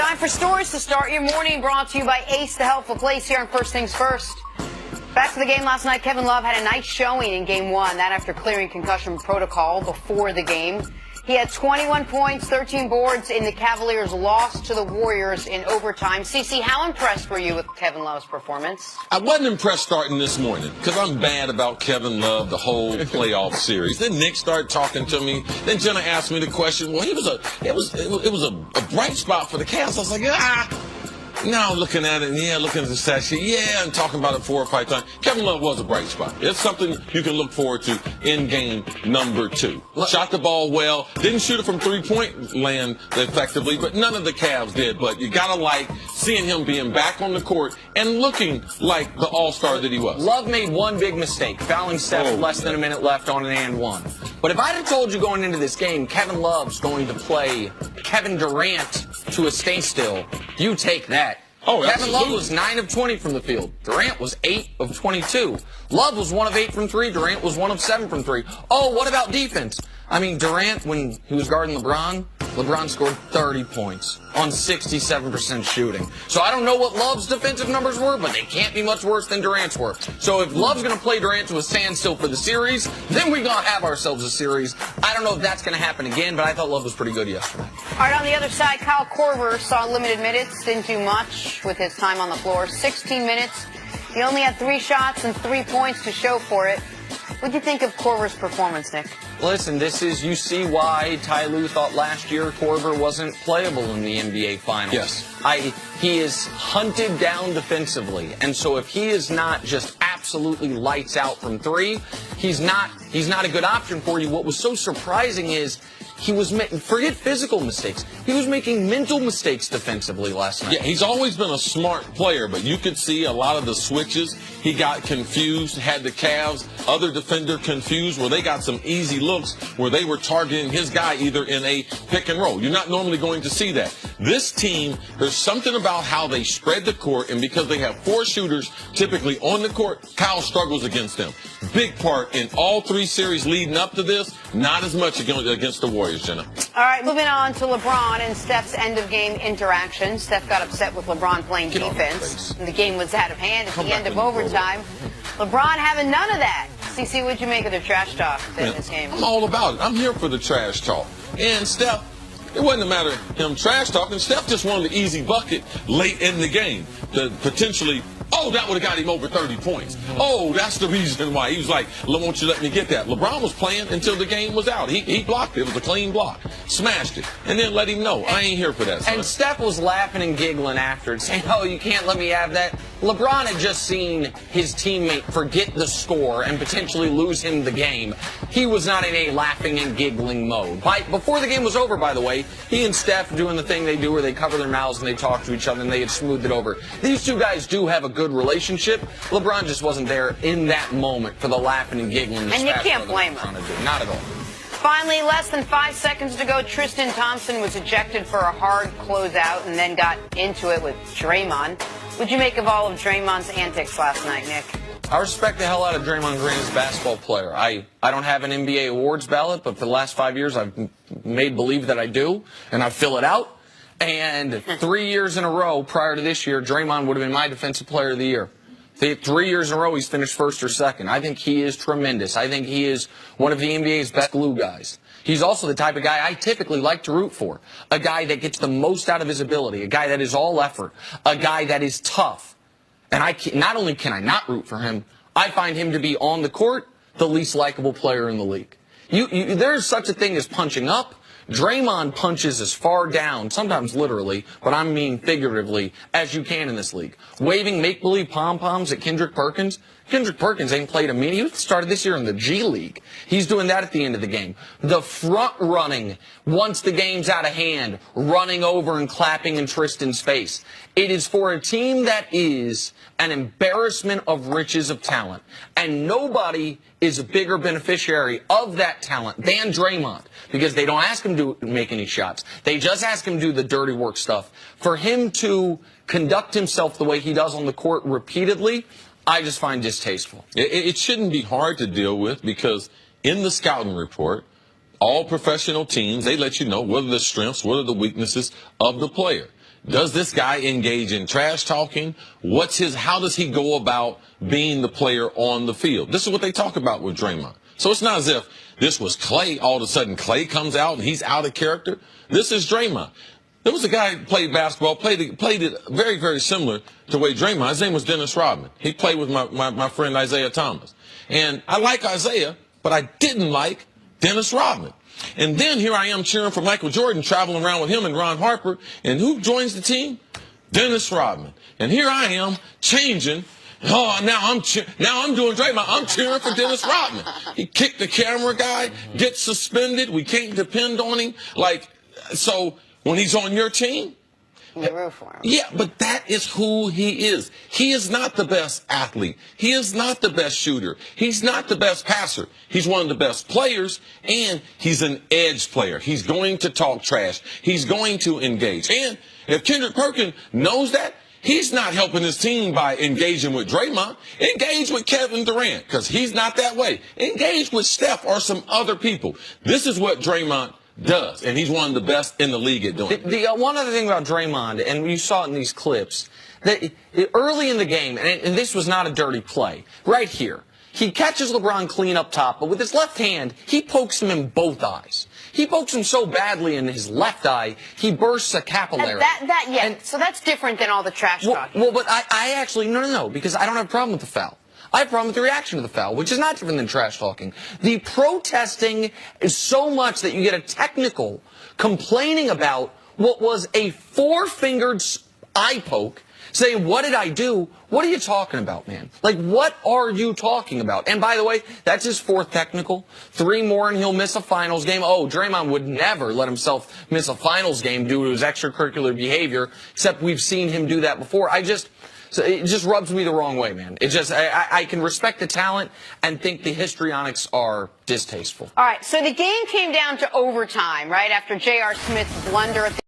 Time for stories to start your morning, brought to you by Ace, the helpful place here on First Things First. Back to the game last night, Kevin Love had a nice showing in Game 1, that after clearing concussion protocol before the game. He had 21 points, 13 boards in the Cavaliers' loss to the Warriors in overtime. CeCe, how impressed were you with Kevin Love's performance? I wasn't impressed starting this morning because I'm bad about Kevin Love the whole playoff series. Then Nick started talking to me. Then Jenna asked me the question. Well, it was a bright spot for the Cavs. I was like, Now looking at it, looking at the stat sheet, and talking about it 4 or 5 times. Kevin Love was a bright spot. It's something you can look forward to in game number 2. Shot the ball well, didn't shoot it from three-point land effectively, but none of the Cavs did. But you gotta like seeing him being back on the court and looking like the all-star that he was. Love made one big mistake, fouling Steph with less than a minute left on an and one. But if I'd have told you going into this game, Kevin Love's going to play Kevin Durant to a standstill, you take that. Kevin Love was 9 of 20 from the field. Durant was 8 of 22. Love was 1 of 8 from 3. Durant was 1 of 7 from 3. Oh, what about defense? I mean, Durant, when he was guarding LeBron scored 30 points on 67% shooting. So I don't know what Love's defensive numbers were, but they can't be much worse than Durant's were. So if Love's going to play Durant to a standstill for the series, then we're going to have ourselves a series. I don't know if that's going to happen again, but I thought Love was pretty good yesterday. All right, on the other side, Kyle Korver saw limited minutes, didn't do much with his time on the floor. 16 minutes. He only had 3 shots and 3 points to show for it. What do you think of Korver's performance, Nick? Listen, you see why Ty Lue thought last year Korver wasn't playable in the NBA Finals. Yes. He is hunted down defensively, and so if he is not just absolutely lights out from 3, he's not a good option for you. What was so surprising is he was forget physical mistakes. He was making mental mistakes defensively last night. Yeah, he's always been a smart player, but you could see a lot of the switches. He got confused, had the Cavs, other defender confused, where they got some easy looks where they were targeting his guy either in a pick and roll. You're not normally going to see that. This team, there's something about how they spread the court, and because they have 4 shooters typically on the court, Kyle struggles against them. Big part in all 3 series leading up to this, not as much against the Warriors, Jenna. All right, moving on to LeBron and Steph's end-of-game interaction. Steph got upset with LeBron playing defense. And the game was out of hand at the end of overtime. LeBron having none of that. CeCe, what'd you make of the trash talk in this game? I'm all about it. I'm here for the trash talk. And Steph, it wasn't a matter of him trash talking. Steph just wanted the easy bucket late in the game to potentially, that would have got him over 30 points. That's the reason why. He was like, won't you let me get that? LeBron was playing until the game was out. He blocked it. It was a clean block. Smashed it. And then let him know, I ain't here for that, son. And Steph was laughing and giggling after it, saying, you can't let me have that. LeBron had just seen his teammate forget the score and potentially lose him the game. He was not in a laughing and giggling mode. Before the game was over, by the way, he and Steph doing the thing they do where they cover their mouths and they talk to each other and they had smoothed it over. These 2 guys do have a good relationship. LeBron just wasn't there in that moment for the laughing and giggling. And you can't blame him. Not at all. Finally, less than 5 seconds to go, Tristan Thompson was ejected for a hard closeout and then got into it with Draymond. What'd you make of all of Draymond's antics last night, Nick? I respect the hell out of Draymond Green as a basketball player. I don't have an NBA awards ballot, but for the last 5 years I've made believe that I do, and I fill it out. And 3 years in a row prior to this year, Draymond would have been my defensive player of the year. 3 years in a row, he's finished first or second. I think he is tremendous. I think he is one of the NBA's best glue guys. He's also the type of guy I typically like to root for. A guy that gets the most out of his ability. A guy that is all effort. A guy that is tough. And not only can I not root for him, I find him to be on the court the least likable player in the league. There's such a thing as punching up. Draymond punches as far down, sometimes literally, but I mean figuratively, as you can in this league. Waving make-believe pom-poms at Kendrick Perkins. Kendrick Perkins ain't played a minute. He started this year in the G League. He's doing that at the end of the game. The front running, once the game's out of hand, running over and clapping in Tristan's face. It is for a team that is an embarrassment of riches of talent. And nobody is a bigger beneficiary of that talent than Draymond, because they don't ask him to make any shots. They just ask him to do the dirty work stuff. For him to conduct himself the way he does on the court repeatedly, I just find distasteful. It shouldn't be hard to deal with, because in the scouting report, all professional teams, they let you know what are the strengths, what are the weaknesses of the player. does this guy engage in trash talking? How does he go about being the player on the field? This is what they talk about with Draymond. So it's not as if this was Klay. All of a sudden, Klay comes out and he's out of character. This is Draymond. There was a guy who played basketball, played it very, very similar to the way Draymond. His name was Dennis Rodman. He played with my friend Isaiah Thomas. And I like Isaiah, but I didn't like Dennis Rodman. And then here I am cheering for Michael Jordan, traveling around with him and Ron Harper. And who joins the team? Dennis Rodman. And here I am changing. Oh, now I'm doing Draymond. I'm cheering for Dennis Rodman. He kicked the camera guy, gets suspended. We can't depend on him. So when he's on your team, you root for him. Yeah, but that is who he is. He is not the best athlete. He is not the best shooter. He's not the best passer. He's one of the best players, and he's an edge player. He's going to talk trash. He's going to engage. And if Kendrick Perkins knows that, he's not helping his team by engaging with Draymond. Engage with Kevin Durant, because he's not that way. Engage with Steph or some other people. This is what Draymond does, and he's one of the best in the league at doing it. One other thing about Draymond, and you saw it in these clips, that early in the game, and this was not a dirty play, right here, he catches LeBron clean up top, but with his left hand, he pokes him in both eyes. He pokes him so badly in his left eye, he bursts a capillary. So that's different than all the trash talking. Well, but I actually, no, because I don't have a problem with the foul. I have a problem with the reaction to the foul, which is not different than trash talking. The protesting is so much that you get a technical complaining about what was a four-fingered eye poke, saying, what did I do? What are you talking about, man? Like, what are you talking about? And by the way, that's his fourth technical. 3 more and he'll miss a finals game. Oh, Draymond would never let himself miss a finals game due to his extracurricular behavior, except we've seen him do that before. So it just rubs me the wrong way, man. I can respect the talent and think the histrionics are distasteful. All right, so the game came down to overtime, right, after J.R. Smith's blunder at the